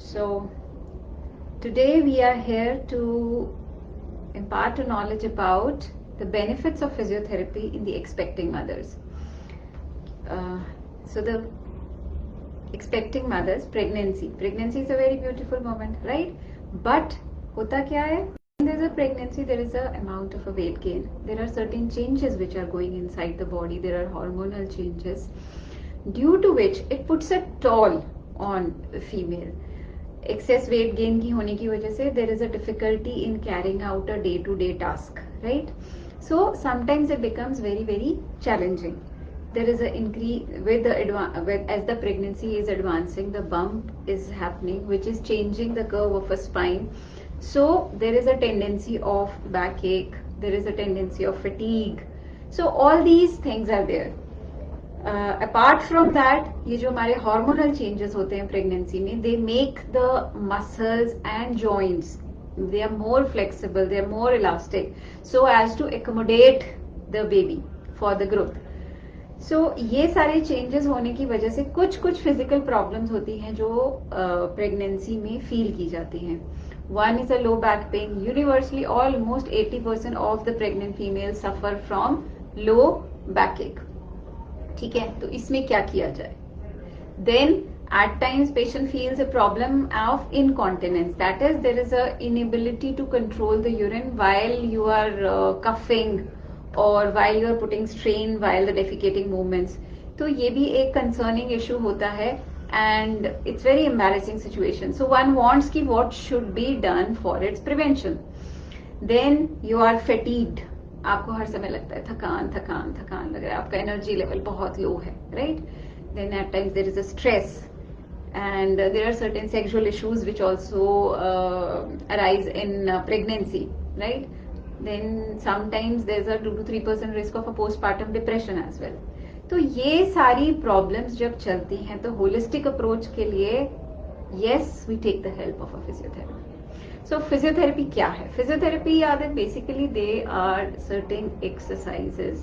So today we are here to impart a knowledge about the benefits of physiotherapy in the expecting mothers. So the expecting mothers, pregnancy is a very beautiful moment, right? But hota kya hai? When there is a pregnancy, there is a amount of a weight gain. There are certain changes which are going inside the body. There are hormonal changes, due to which it puts a toll on a female. Excess weight gain की होने की वजह से there is a difficulty in carrying out a day-to-day task, right? So sometimes it becomes very challenging. There is an increase as the pregnancy is advancing, the bump is happening, which is changing the curve of a spine. So there is a tendency of backache, there is a tendency of fatigue. So all these things are there. Apart from that, ये जो हमारे hormonal changes होते हैं pregnancy में, they make the muscles and joints, they are more flexible, they are more elastic, so as to accommodate the baby for the growth. So ये सारे changes होने की वजह से कुछ physical problems होती हैं जो pregnancy में feel की जाती हैं. One is a low back pain. Universally, almost 80% of the pregnant females suffer from low backache. ठीक है, तो इसमें क्या किया जाए? Then at times patient feels a problem of incontinence, that is there is a inability to control the urine while you are coughing or while you are putting strain while the defecating movements. तो ये भी एक concerning issue होता है and it's very embarrassing situation. So one wants कि what should be done for its prevention. Then you are fatigued. आपको हर समय लगता है थकान लग रहा है, आपका एनर्जी लेवल बहुत लो है, right? Then at times there is a stress and there are certain sexual issues which also arise in pregnancy, right? Then sometimes there is a 2 to 3% risk of a postpartum depression as well. तो ये सारी problems जब चलती हैं तो holistic approach के लिए yes we take the help of a physiotherapy. So physiotherapy क्या है? Physiotherapy are that basically they are certain exercises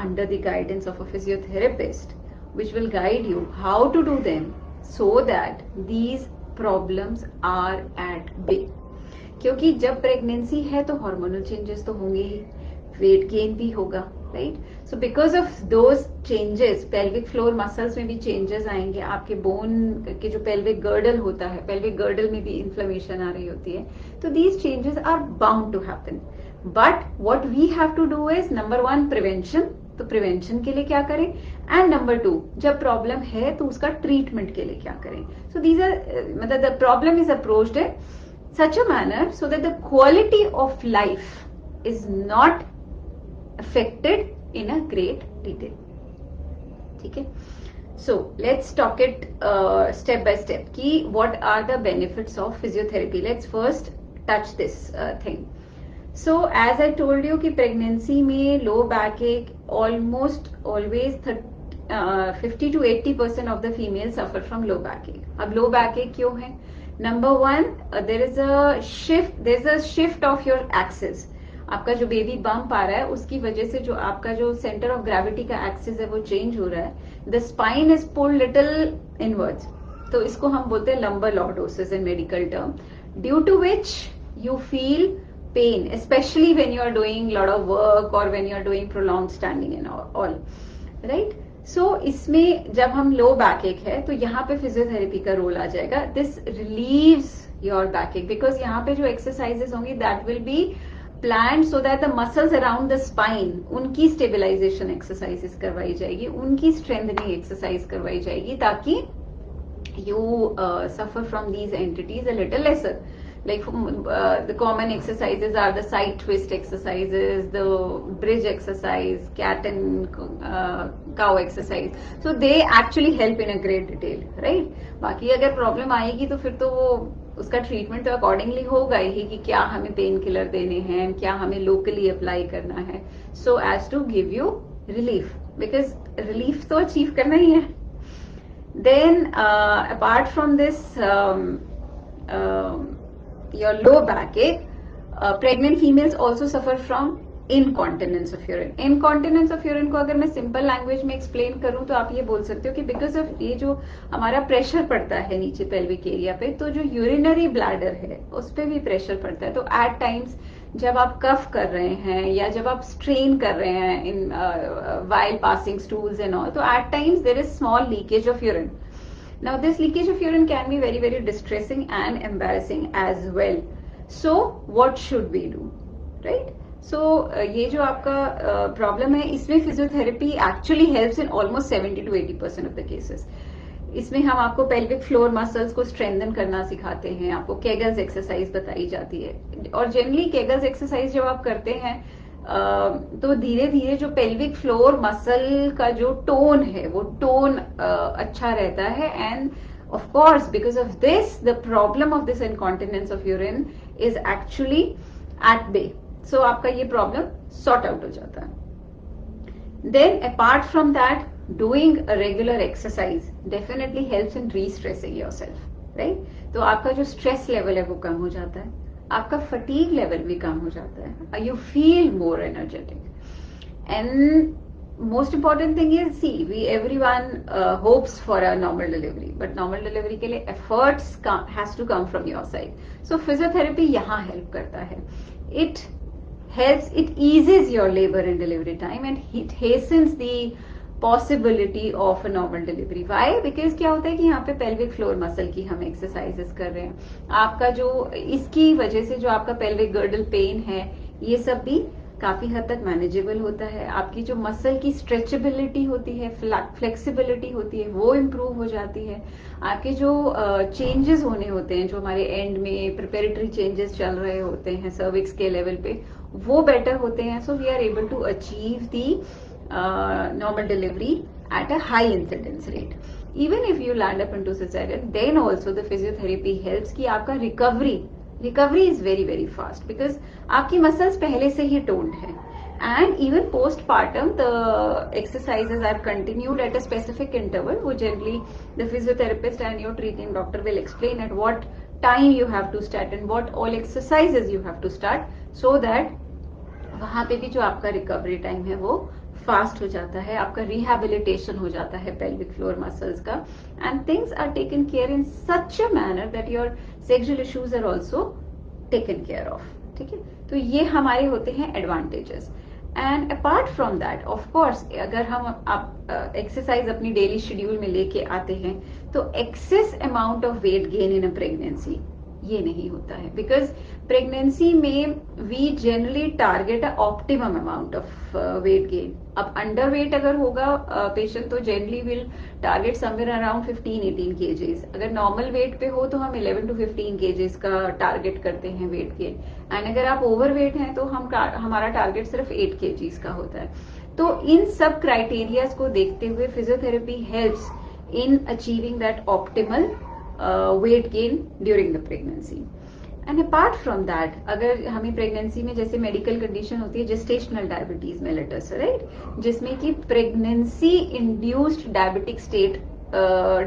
under the guidance of a physiotherapist which will guide you how to do them so that these problems are at bay. क्योंकि जब pregnancy है तो hormonal changes तो होंगे ही, weight gain भी होगा, right? So because of those changes pelvic floor muscles में भी चेंजेस आएंगे, आपके बोन के जो पेल्विक गर्डल होता है, पेल्विक गर्डल में भी इन्फ्लेमेशन आ रही होती है, तो these changes are bound to happen. But what we have to do is number 1 prevention. तो प्रिवेंशन के लिए क्या करें, एंड नंबर 2 जब प्रॉब्लम है तो उसका ट्रीटमेंट के लिए क्या करें. सो दीज आर मतलब the problem is approached in such a manner so that the quality of life is not affected in a great detail. ठीक है? So let's talk it step by step कि what are the benefits of physiotherapy. Let's first touch this thing. So as I told you कि pregnancy में low backache almost always 50 to 80% of the females suffer from low backache. अब low backache क्यों है? Number 1, there is a shift of your axis. आपका जो baby bump आ रहा है उसकी वजह से जो आपका जो सेंटर ऑफ ग्रेविटी का एक्सिस है वो चेंज हो रहा है. The spine is pulled little inwards, तो इसको हम बोलते हैं lumbar lordosis in medical term, due to which you feel pain specially when you are doing lot of work और when you are doing prolong standing and all, right? So इसमें जब हम लो बैकएक है तो यहाँ पे फिजियोथेरेपी का रोल आ जाएगा. This relieves your backache because यहाँ पे जो एक्सरसाइजेस होंगी that will be planned so that the muscles around the spine, उनकी स्टेबिलाईजेशन एक्सरसाइजेस करवाई जाएगी, उनकी स्ट्रेंथनिंग एक्सरसाइज करवाई जाएगी ताकि you suffer from these entities a little lesser. Like the common exercises are the side twist exercises, the bridge exercise, cat and cow exercise. So they actually help in a great detail, right? बाकी अगर problem आएगी तो फिर तो वो उसका treatment तो accordingly होगा ही कि क्या हमें पेन किलर देने हैं, क्या हमें लोकली अप्लाई करना है, so as to give you relief, because relief तो अचीव करना ही है. Then apart from this your low backache, pregnant females also suffer from incontinence of urine. Incontinence of urine को अगर मैं सिंपल लैंग्वेज में एक्सप्लेन करूं तो आप ये बोल सकते हो कि बिकॉज ऑफ ये जो हमारा प्रेशर पड़ता है नीचे पेल्विक एरिया पे, तो जो यूरिनरी ब्लैडर है उस पर भी प्रेशर पड़ता है। तो एट टाइम्स जब आप कफ कर रहे हैं या जब आप स्ट्रेन कर रहे हैं in while passing stools and all, तो at times there is small leakage of urine. Now this leakage of urine can be very very distressing and embarrassing as well. So what should we do, right? So ये जो आपका problem है, इसमें physiotherapy actually helps in almost 70 to 80% of the cases. इसमें हम आपको pelvic floor muscles को strengthen करना सिखाते हैं, आपको केगल्स एक्सरसाइज बताई जाती है। और जनरली केगल्स एक्सरसाइज जब आप करते हैं तो धीरे धीरे जो पेल्विक फ्लोर मसल का जो टोन है वो टोन अच्छा रहता है। And of course because of this the problem of this incontinence of urine is actually at bay. So आपका ये प्रॉब्लम सॉर्ट आउट हो जाता है। Then apart from that, doing a regular exercise definitely helps in restressing yourself, right? तो आपका जो stress level है वो कम हो जाता है, आपका फटीग लेवल भी कम हो जाता है, you feel more energetic. And most important thing is, see we everyone hopes for a normal delivery, but normal delivery के लिए efforts has to come from your side. So physiotherapy यहाँ help करता है। It helps, it eases your labor and delivery time and it hastens the possibility of a normal delivery. Why? Because क्या होता है कि यहाँ पे pelvic floor muscle की हम exercises कर रहे हैं, आपका जो इसकी वजह से जो आपका pelvic girdle pain है ये सब भी काफी हद तक मैनेजेबल होता है। आपकी जो मसल की स्ट्रेचेबिलिटी होती है, फ्लेक्सिबिलिटी होती है, वो इम्प्रूव हो जाती है। आपके जो चेंजेस होने होते हैं, जो हमारे एंड में प्रिपेरेटरी चेंजेस चल रहे होते हैं सर्विक्स के लेवल पे, वो बेटर होते हैं। So we are able to achieve the normal delivery at a high incidence rate. Even if you land up into caesarean, then also the physiotherapy helps कि आपका recovery is very very fast, because आपकी muscles पहले से ही toned है। And even postpartum the exercises are continued at a specific interval. वो generally the physiotherapist and your treating doctor will explain at what time you have to start and what all exercises you have to start, so that वहां पे भी जो आपका recovery time है वो fast हो जाता है, आपका रिहेबिलिटेशन हो जाता है पेल्विक फ्लोर मसल्स का, and things are taken care in such a manner that your sexual issues are also taken care of. ठीक है, तो ये हमारे होते हैं advantages. And apart from that, of course अगर हम आप एक्सरसाइज अपनी डेली शेड्यूल में लेके आते हैं तो excess amount of weight gain in a pregnancy ये नहीं होता है, बिकॉज प्रेगनेंसी में we generally target a optimum amount of weight gain. अब अंडर वेट अगर होगा पेशेंट तो generally will target somewhere around 15-18 kgs। अगर नॉर्मल वेट पे हो तो हम 11 to 15 kgs का टारगेट करते हैं वेट गेन। एंड अगर आप ओवर वेट हैं तो हमारा टारगेट सिर्फ 8 kgs का होता है। तो इन सब क्राइटेरियाज को देखते हुए physiotherapy helps in achieving that optimal weight gain during the pregnancy. And apart from that, अगर हमें प्रेगनेंसी में जैसे मेडिकल कंडीशन होती है जेस्टेशनल डायबिटीज मेलिटस, राइट, जिसमें कि pregnancy induced diabetic state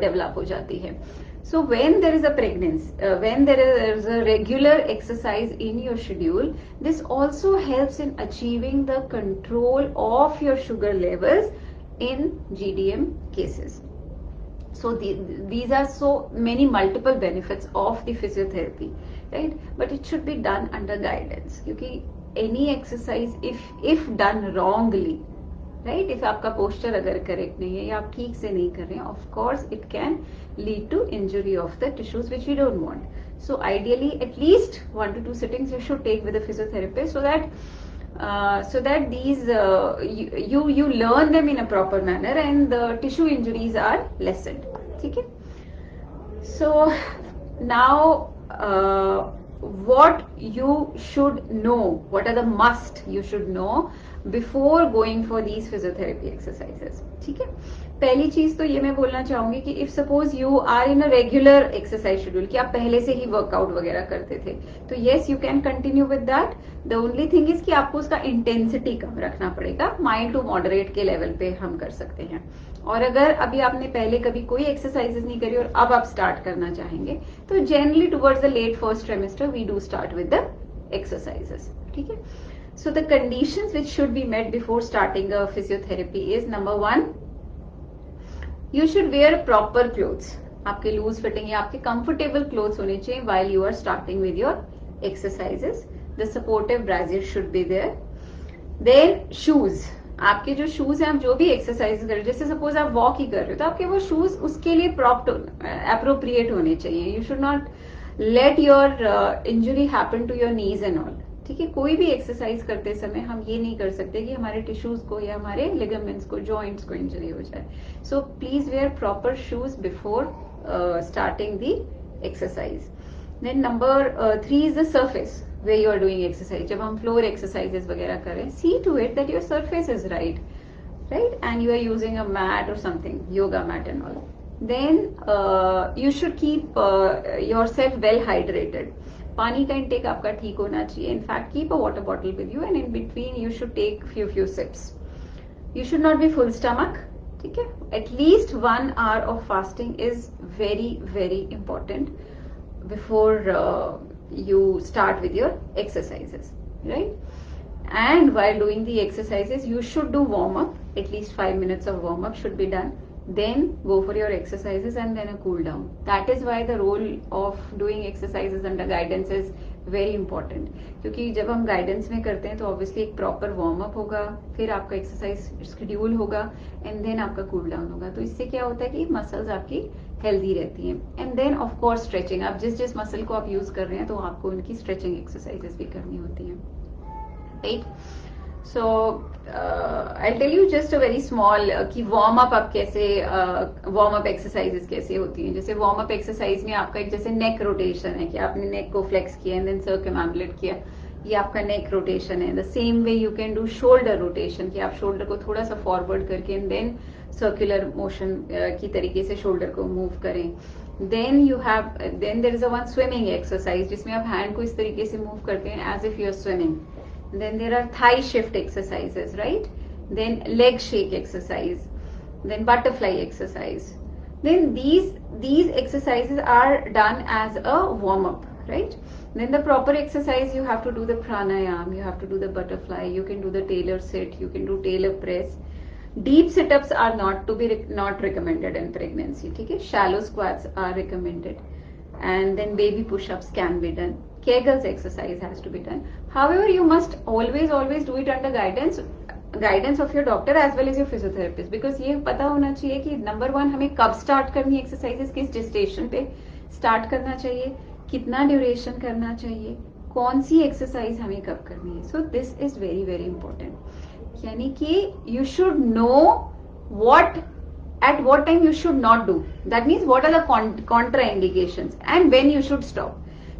develop हो जाती है। So when there is a pregnancy, when there is a regular exercise in your schedule, this also helps in achieving the control of your sugar levels in GDM cases. So these are so many multiple benefits of the physiotherapy, right? But it should be done under guidance, क्योंकि any exercise if done wrongly, right, if आपका posture अगर correct नहीं है या आप ठीक से नहीं कर रहे हैं, of course it can lead to injury of the tissues which we don't want. So ideally at least 1 to 2 sittings you should take with a physiotherapist so that these you learn them in a proper manner and the tissue injuries are lessened. ठीक है? So now what you should know, what are the must you should know before going for these physiotherapy exercises. ठीक है, पहली चीज तो ये मैं बोलना चाहूंगी कि if suppose you are in a regular exercise schedule, कि आप पहले से ही वर्कआउट वगैरह करते थे, तो yes you can continue with that. The only thing is कि आपको उसका इंटेंसिटी कम रखना पड़ेगा, माइल्ड टू मॉडरेट के लेवल पे हम कर सकते हैं। और अगर अभी आपने पहले कभी कोई एक्सरसाइजेस नहीं करी और अब आप स्टार्ट करना चाहेंगे तो generally towards the late first trimester we do start with the exercises. ठीक है, So the conditions which should be met before starting a physiotherapy is number 1, you should wear proper clothes. आपके loose fitting या आपके comfortable clothes होने चाहिए while you are starting with your exercises. The supportive brassiere should be there. Then shoes. आपके जो shoes हैं, आप जो भी एक्सरसाइज कर रहे हो, जैसे सपोज आप वॉक ही कर रहे हो, तो आपके वो शूज उसके लिए अप्रोप्रिएट होने चाहिए. You should not let your injury happen to your knees and all. ठीक है, कोई भी एक्सरसाइज करते समय हम ये नहीं कर सकते कि हमारे टिश्यूज को या हमारे लिगामेंट्स को, जॉइंट्स को इंजरी हो जाए. So please wear proper shoes before starting the exercise. Then number 3 is the surface where you are doing exercise. जब हम floor exercises वगैरह करें, see to it that your surface is right, and you are using a mat or something, yoga mat and all. Then you should keep yourself well hydrated. पानी का intake आपका ठीक होना चाहिए. In fact, keep a water bottle with you and in between you should take few sips. You should not be full stomach. ठीक है? At least 1 hour of fasting is very very important before you start with your exercises, right? And while doing the exercises you should do warm up. At least 5 minutes of warm up should be done. Then go for your exercises and then a cool down. That is why the role of doing exercises under guidance is very important. क्योंकि जब हम guidance में करते हैं तो obviously एक proper warm up होगा, फिर आपका एक्सरसाइज शेड्यूल होगा एंड देन आपका कूल डाउन होगा. तो इससे क्या होता है कि मसल्स आपकी हेल्दी रहती हैं. And then of course stretching. आप जिस मसल को आप यूज कर रहे हैं तो आपको उनकी स्ट्रेचिंग एक्सरसाइजेस भी करनी होती हैं, right? So I tell you just a very small कि वार्म अप आप कैसे वार्म अप एक्सरसाइजेस कैसे होती हैं. जैसे वार्म अप एक्सरसाइज में आपका एक जैसे नेक रोटेशन है कि आपने नेक को फ्लेक्स किया एंड देन सर्कमएम्बुलेट किया, ये आपका नेक रोटेशन है. The same way you can do shoulder rotation कि आप शोल्डर को थोड़ा सा फॉरवर्ड करके एंड देन सर्कुलर मोशन की तरीके से शोल्डर को मूव करें. Then there is a one swimming exercise जिसमें आप हैंड को इस तरीके से मूव करते हैं as if you are swimming. Then there are thigh shift exercises, right? Then leg shake exercise, then butterfly exercise. Then these exercises are done as a warm up, right? Then the proper exercise, you have to do the pranayam, you have to do the butterfly, you can do the tailor sit, you can do tailor press. Deep sit-ups are not recommended in pregnancy. ठीक है? Shallow squats are recommended, and then baby push-ups can be done. Kegels exercise has to be done. However, you must always do it under guidance of your doctor as well as your physiotherapist, because ये पता होना चाहिए कि number 1 हमें कब start करनी है exercises, किस जेस्टेशन पे स्टार्ट करना चाहिए, कितना ड्यूरेशन करना चाहिए, कौन सी एक्सरसाइज हमें कब करनी है. सो this is very very important. यानी कि you should know at what time you should not do. That means what are the contraindications and when you should stop.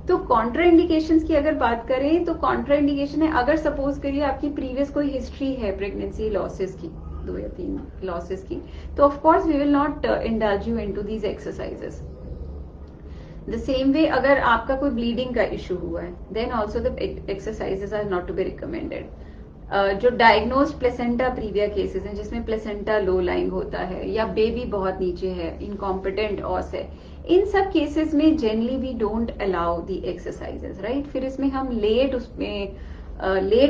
तो कॉन्ट्रा इंडिकेशन की अगर बात करें तो कॉन्ट्रा इंडिकेशन है अगर सपोज करिए आपकी प्रीवियस कोई हिस्ट्री है प्रेगनेंसी लॉसेस की, 2 या 3 लॉसेस की, तो of course we will not indulge you into these exercises. The same way अगर आपका कोई ब्लीडिंग का इशू हुआ है then also the exercises are not to be recommended. जो डायग्नोज्ड प्लेसेंटा प्रीविया केसेस हैं जिसमें प्लेसेंटा लो लाइंग होता है या बेबी बहुत नीचे है, इनकॉम्पिटेंट ऑस है, इन सब केसेस में generally we don't allow the exercises, right? फिर इसमें हम लेट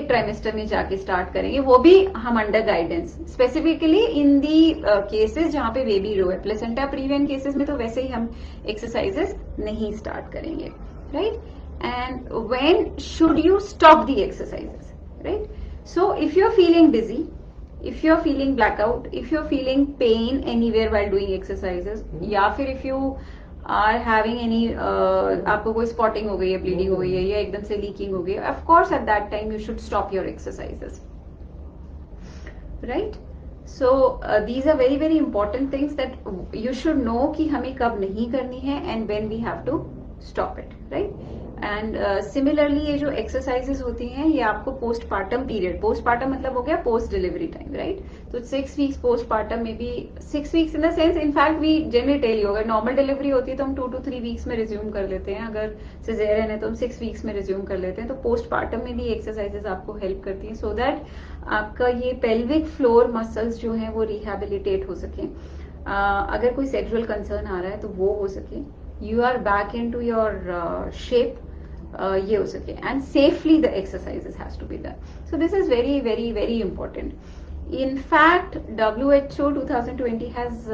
ट्राइमेस्टर में जाके स्टार्ट करेंगे, वो भी हम under guidance, specifically in the cases जहां पे बेबी लो है. प्लेसेंटा प्रीवियन केसेस में तो वैसे ही हम एक्सरसाइजेस नहीं स्टार्ट करेंगे, right? And when should you stop the exercises, right? So if you're feeling dizzy, if you're feeling blackout, if you're feeling pain anywhere while doing exercises, या फिर if you are having any आपको कोई spotting हो गई है, bleeding हो गई है या एकदम से leaking हो गई है, of course at that time you should stop your exercises, right? So these are very very important things that you should know कि हमें कब नहीं करनी है and when we have to stop it, right? And similarly ये जो exercises होती हैं ये आपको पोस्टपार्टम पीरियड, पोस्टपार्टम मतलब हो गया पोस्ट डिलीवरी टाइम, राइट? तो 6 वीक्स पोस्टपार्टम में भी 6 weeks in the sense, in fact we generally tell you अगर नॉर्मल डिलीवरी होती है तो हम 2 to 3 वीक्स में रिज्यूम कर लेते हैं, अगर सिजेरियन है तो हम 6 वीक्स में रिज्यूम कर लेते हैं. तो पोस्टपार्टम में भी एक्सरसाइजेस आपको हेल्प करती हैं सो दैट आपका ये पेल्विक फ्लोर मसल्स जो है वो रिहेबिलिटेट हो सके. अगर कोई सेक्सुअल कंसर्न आ रहा है तो वो हो सके, you are back in to your shape, ये हो सके, and safely the exercises has to be done. So this is very very very important. In fact, WHO 2020 has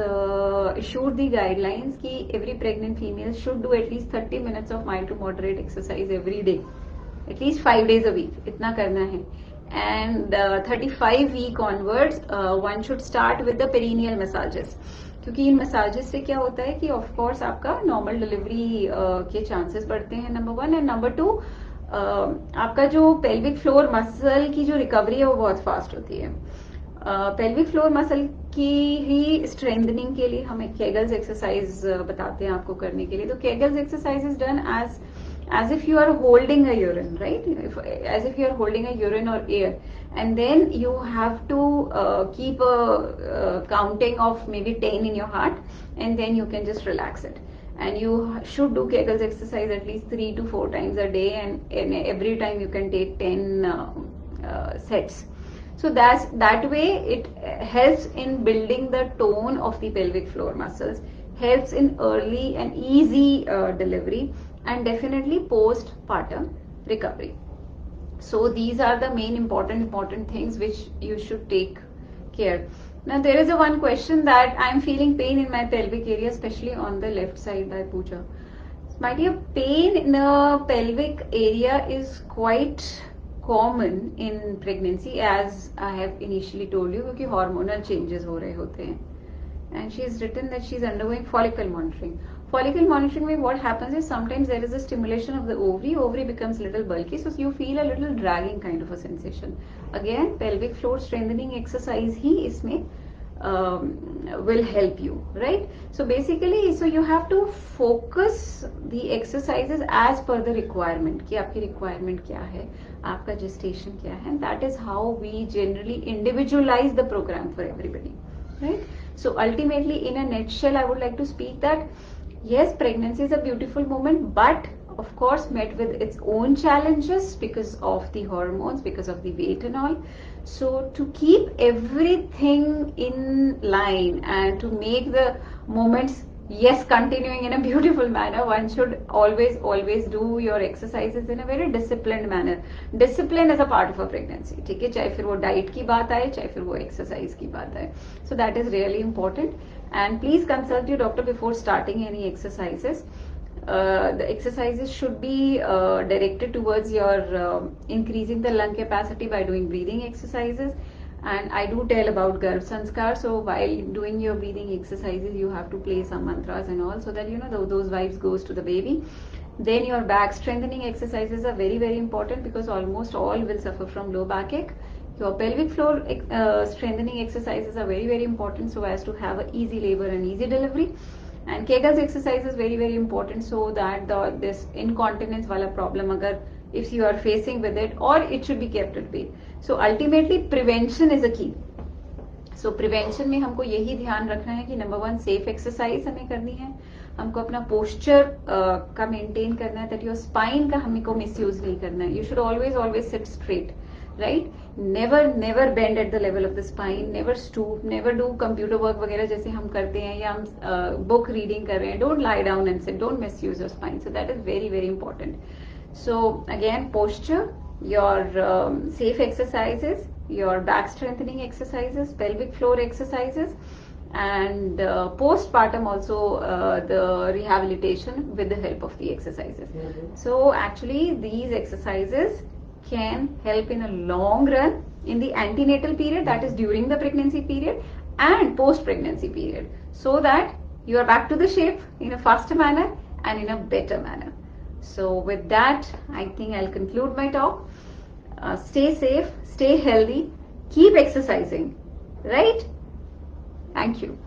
issued the guidelines कि every pregnant female should do at least 30 minutes of mild to moderate exercise every day, at least 5 days a week. इतना करना है. And 35 week onwards, one should start with the perineal massages. क्योंकि इन massages से क्या होता है कि of course आपका नॉर्मल डिलीवरी के चांसेस बढ़ते हैं, नंबर 1. एंड नंबर 2, आपका जो पेल्विक फ्लोर मसल की जो रिकवरी है वो बहुत फास्ट होती है. पेल्विक फ्लोर मसल की ही स्ट्रेंथनिंग के लिए हम एक केगल्स एक्सरसाइज बताते हैं आपको करने के लिए. तो केगल्स exercise is done as if you are holding a urine, right? As if you are holding a urine or air, and then you have to keep a counting of maybe 10 in your heart, and then you can just relax it. And you should do Kegels exercise at least 3 to 4 times a day, and every time you can take 10 sets. So that way it helps in building the tone of the pelvic floor muscles, helps in early and easy delivery, and definitely postpartum recovery. So these are the main important things which you should take care. Now there is a one question that I am feeling pain in my pelvic area, especially on the left side, by Pooja. My dear, pain in the pelvic area is quite common in pregnancy, as I have initially told you, क्योंकि hormonal changes हो रहे होते हैं. And she has written that she is undergoing follicle monitoring. Follicle monitoring में what happens is sometimes there is a stimulation of the ovary becomes a little bulky, so you feel a little dragging kind of a sensation. Again, pelvic floor strengthening exercise ही इसमें will help you, right? So basically, so you have to focus the exercises as per the requirement, कि आपकी requirement क्या है, आपका gestation क्या है, and that is how we generally individualize the program for everybody, right? So ultimately, in a nutshell, I would like to speak that yes, pregnancy is a beautiful moment, but of course met with its own challenges because of the hormones, because of the weight and all. So to keep everything in line and to make the moments, yes, continuing in a beautiful manner, one should always do your exercises in a very disciplined manner. Discipline is a part of a pregnancy, ठीक है, चाहे फिर वो diet की बात आए, चाहे फिर वो एक्सरसाइज की बात आए. So that is really important. And please consult your doctor before starting any exercises. The exercises should be directed towards your increasing the lung capacity by doing breathing exercises. And I do tell about Garb Sanskar. So while doing your breathing exercises, you have to play some mantras and all, so that you know those vibes goes to the baby. Then your back strengthening exercises are very very important, because almost all will suffer from low backache. Your pelvic floor strengthening exercises are very very important, so as to have an easy labor and easy delivery. And Kegels exercise is very very important, so that this incontinence wala problem, agar if you are facing with it, or it should be kept at bay. So ultimately prevention is a key. So prevention में हमको यही ध्यान रखना है कि number 1, safe exercise हमें करनी है, हमको अपना पोस्चर का मेंटेन करना है, दैट योर स्पाइन का हमको मिसयूज नहीं करना है. You should always seat straight, right? Never bend at the level of the spine, never stoop, never do computer work वगैरह जैसे हम करते हैं, या हम book reading कर रहे हैं. Don't lie down and sit, don't misuse your spine. So that is very very important. So again, posture, your safe exercises, your back strengthening exercises, pelvic floor exercises, and postpartum also the rehabilitation with the help of the exercises. So actually these exercises can help in a long run in the antenatal period, that is during the pregnancy period, and post pregnancy period, so that you are back to the shape in a faster manner and in a better manner. So with that, I think I'll conclude my talk. Stay safe, stay healthy, keep exercising, right? Thank you.